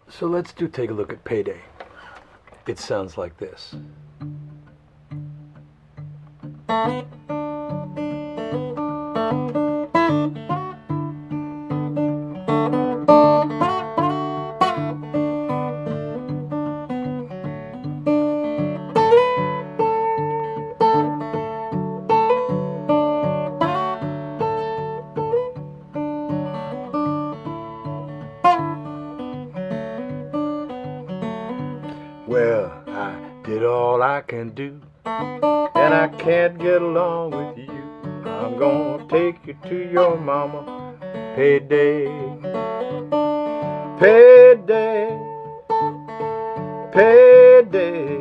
So let's take a look at Payday. It sounds like this. Well, I did all I can do, and I can't get along with you. I'm gonna take you to your mama. Payday, payday, payday.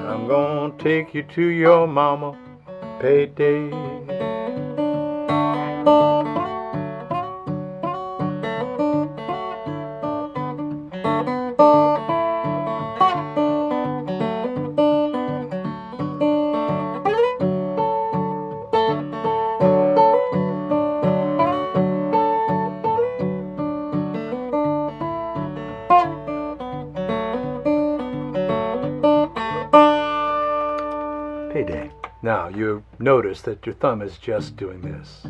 I'm gonna take you to your mama. Payday. Payday. Now, you notice that your thumb is just doing this.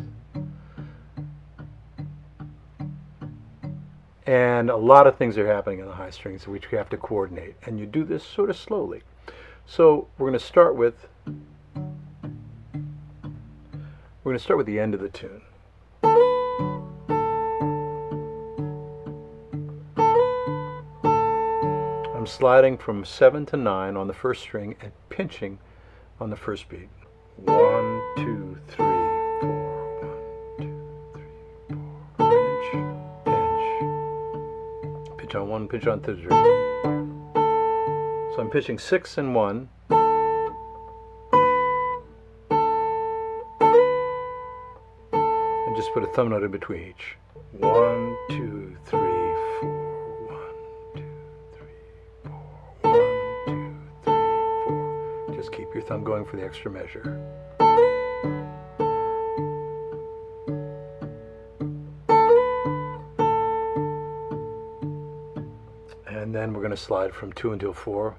And a lot of things are happening in the high strings which we have to coordinate. And you do this sort of slowly. So we're going to start with the end of the tune. I'm sliding from 7 to 9 on the first string and pinching on the first beat. 1, 2, 3, 4. 1, 2, 3, 4. Pinch, pinch. Pinch on 1, pinch on 3. So I'm pitching 6 and 1. And just put a thumb note in between each. 1, 2, 3, 4. 1, 2, 3, 4. 1, 2, 3, 4. Just keep your thumb going for the extra measure. And then we're going to slide from 2 until 4.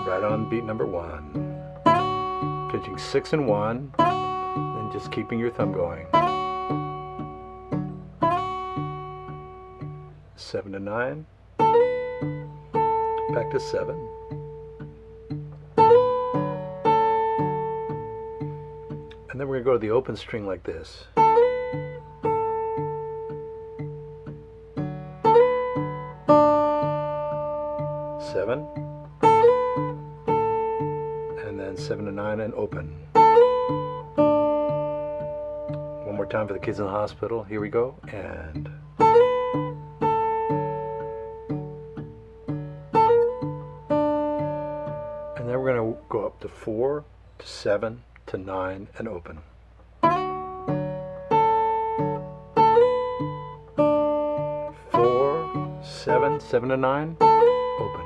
Right on beat number 1. Pitching 6 and 1, and just keeping your thumb going. 7 to 9. Back to 7. And then we're going to go to the open string like this. Seven. And then 7 to 9 and open. One more time for the kids in the hospital. Here we go. And then we're going to go up to 4 to 7 to 9 and open. 4, 7, 7 to 9, open.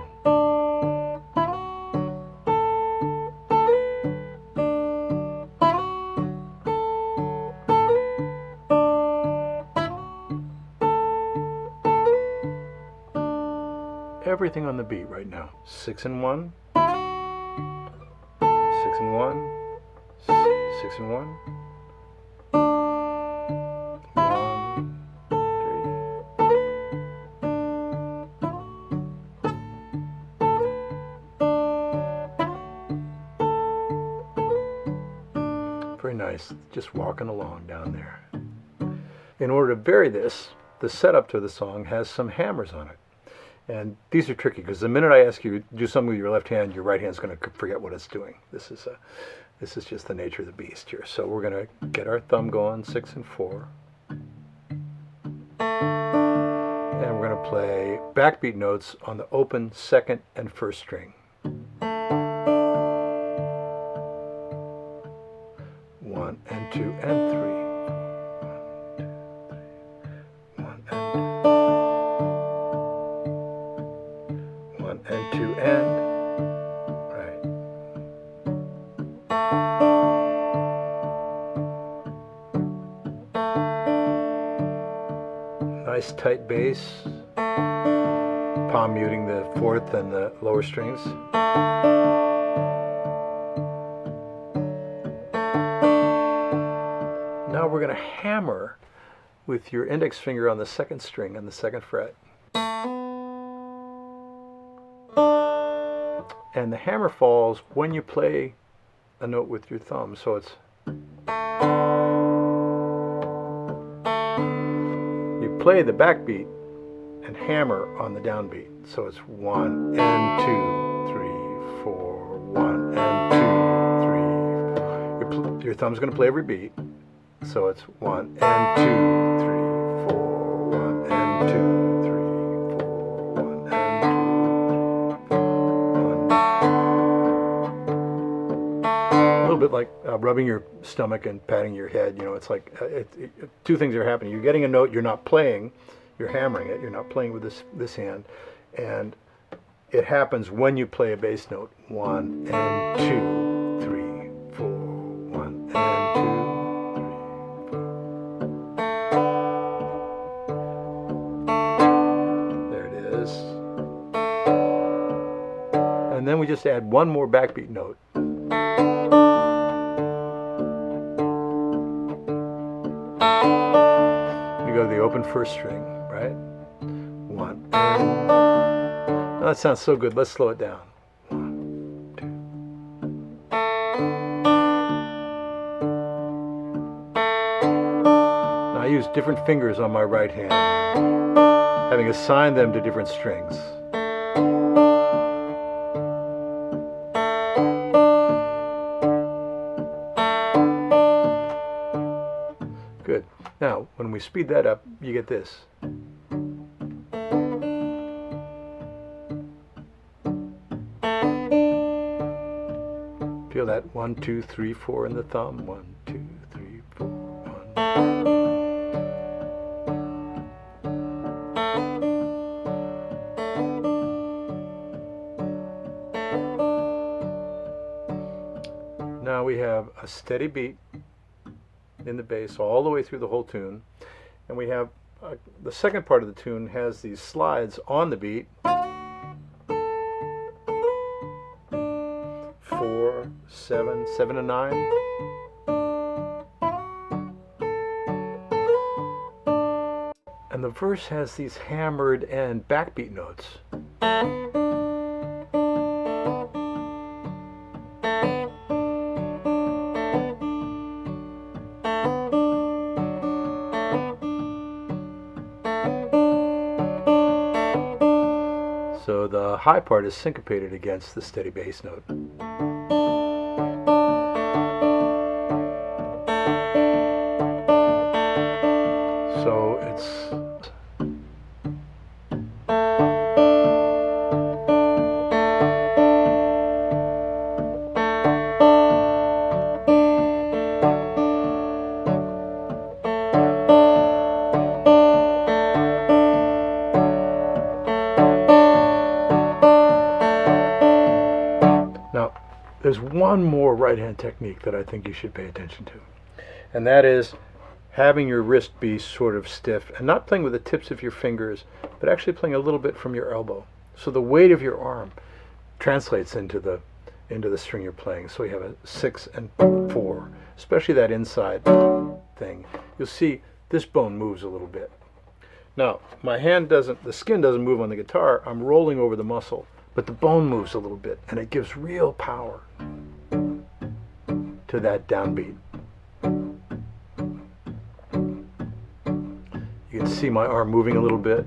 Everything on the beat right now. 6 and 1, 6 and 1, 6 and 1, 1, 3. Very nice, just walking along down there. In order to vary this, the setup to the song has some hammers on it. And these are tricky because the minute I ask you to do something with your left hand, your right hand's going to forget what it's doing. This is just the nature of the beast here. So we're going to get our thumb going, 6 and 4. And we're going to play backbeat notes on the open second and first string. 1 and 2 and 3. 1 and 2 and right. nice tight bass, palm muting the fourth and the lower strings. Now we're going to hammer with your index finger on the second string and the second fret. And the hammer falls when you play a note with your thumb, so it's you play the backbeat and hammer on the downbeat, so it's 1 and 2, 3, 4, 1 and 2, 3. Your thumb's going to play every beat, so it's 1 and 2, 3, 4, 1 and 2, 3, 4, 1 and 2, 1. A little bit like rubbing your stomach and patting your head. You know, it's like two things are happening. You're getting a note you're not playing. You're hammering it. You're not playing with this hand, and it happens when you play a bass note. 1 and 2, 3, 4, 1 and 2, 3, 4. There it is. And then we just add one more backbeat note. You go to the open first string. Right? 1 and... Oh, that sounds so good. Let's slow it down. 1, 2. Now I use different fingers on my right hand, having assigned them to different strings. Good. Now, when we speed that up, you get this. Feel that 1, 2, 3, 4 in the thumb. 1, 2, 3, 4, 1. Now we have a steady beat in the bass all the way through the whole tune, and we have the second part of the tune has these slides on the beat. 4, 7, 7 and 9. And the verse has these hammered and backbeat notes. So the high part is syncopated against the steady bass note. So it's now there's one more right hand technique that I think you should pay attention to, and that is having your wrist be sort of stiff and not playing with the tips of your fingers, but actually playing a little bit from your elbow. So the weight of your arm translates into the string you're playing. So you have a 6 and 4, especially that inside thing. You'll see this bone moves a little bit. Now, my hand doesn't, the skin doesn't move on the guitar. I'm rolling over the muscle, but the bone moves a little bit, and it gives real power to that downbeat. You can see my arm moving a little bit.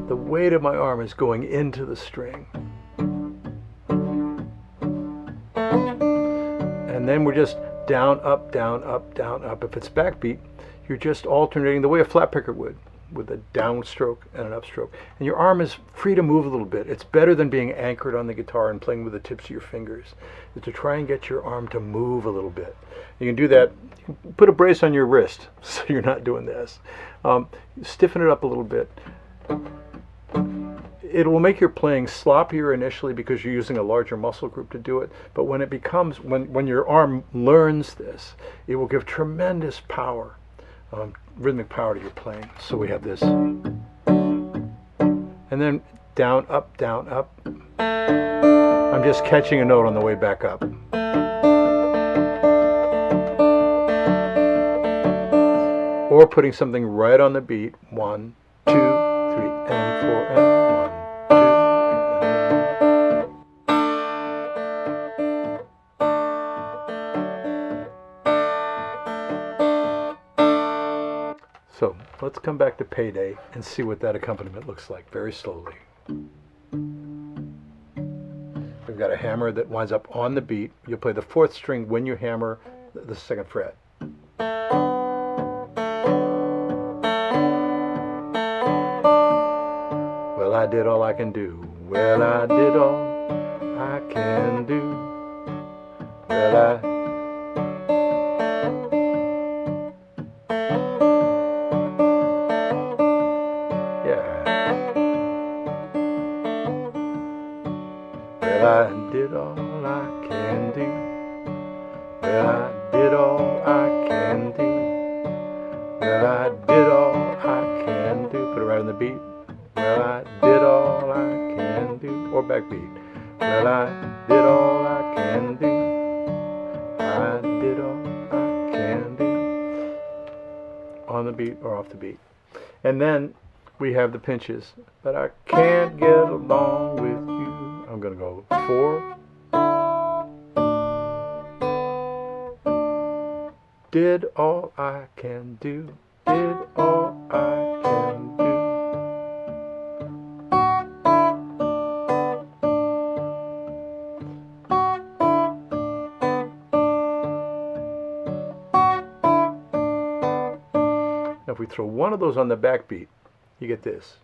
The weight of my arm is going into the string. And then we're just down, up, down, up, down, up. If it's backbeat, you're just alternating the way a flat picker would, with a down stroke and an up stroke. And your arm is free to move a little bit. It's better than being anchored on the guitar and playing with the tips of your fingers, is to try and get your arm to move a little bit. You can do that. You can put a brace on your wrist so you're not doing this. Stiffen it up a little bit. it will make your playing sloppier initially because you're using a larger muscle group to do it. But when it becomes, when your arm learns this, it will give tremendous power, rhythmic power to your playing. So we have this. And then down, up, down, up. I'm just catching a note on the way back up. Or putting something right on the beat. 1, 2, 3, and 4, and 1, 2. So let's come back to Payday and see what that accompaniment looks like very slowly. We've got a hammer that winds up on the beat. You'll play the 4th string when you hammer the 2nd fret. Well, I did all I can do. Well, I did all I can do. Well, Well, I did all I can do. Well, I did all I can do. Well, I did all I can do. Put it right on the beat. Well, I did all I can do. Or backbeat. Well, I did all I can do. I did all I can do. On the beat or off the beat. And then we have the pinches. But I can't get along with you. I'm going to go 4. Did all I can do. Did all I can do. Now if we throw one of those on the backbeat, you get this.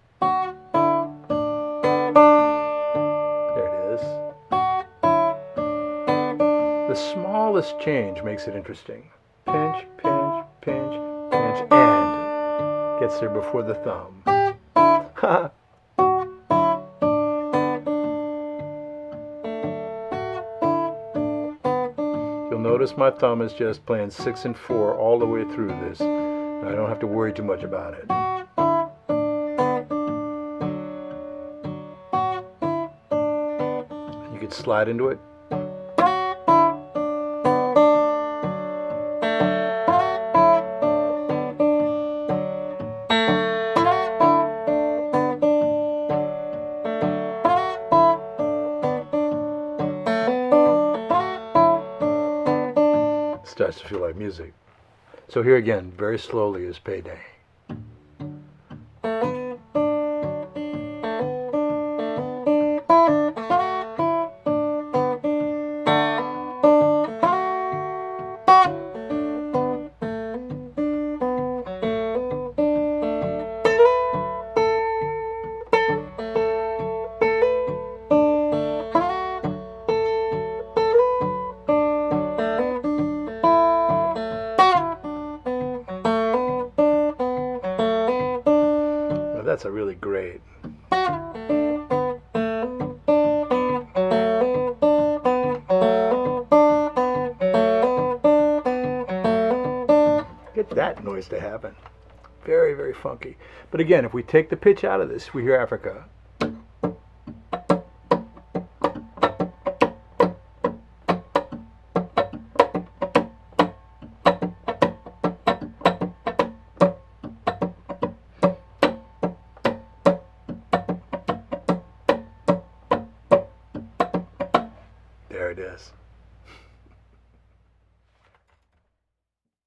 The smallest change makes it interesting. Pinch, pinch, pinch, pinch, and gets there before the thumb. You'll notice my thumb is just playing 6 and 4 all the way through this. And I don't have to worry too much about it. You could slide into it. Starts to feel like music. So here again, very slowly is Payday. That's a really great. Get that noise to happen. Very, very funky. But again, if we take the pitch out of this, we hear Africa. There it is.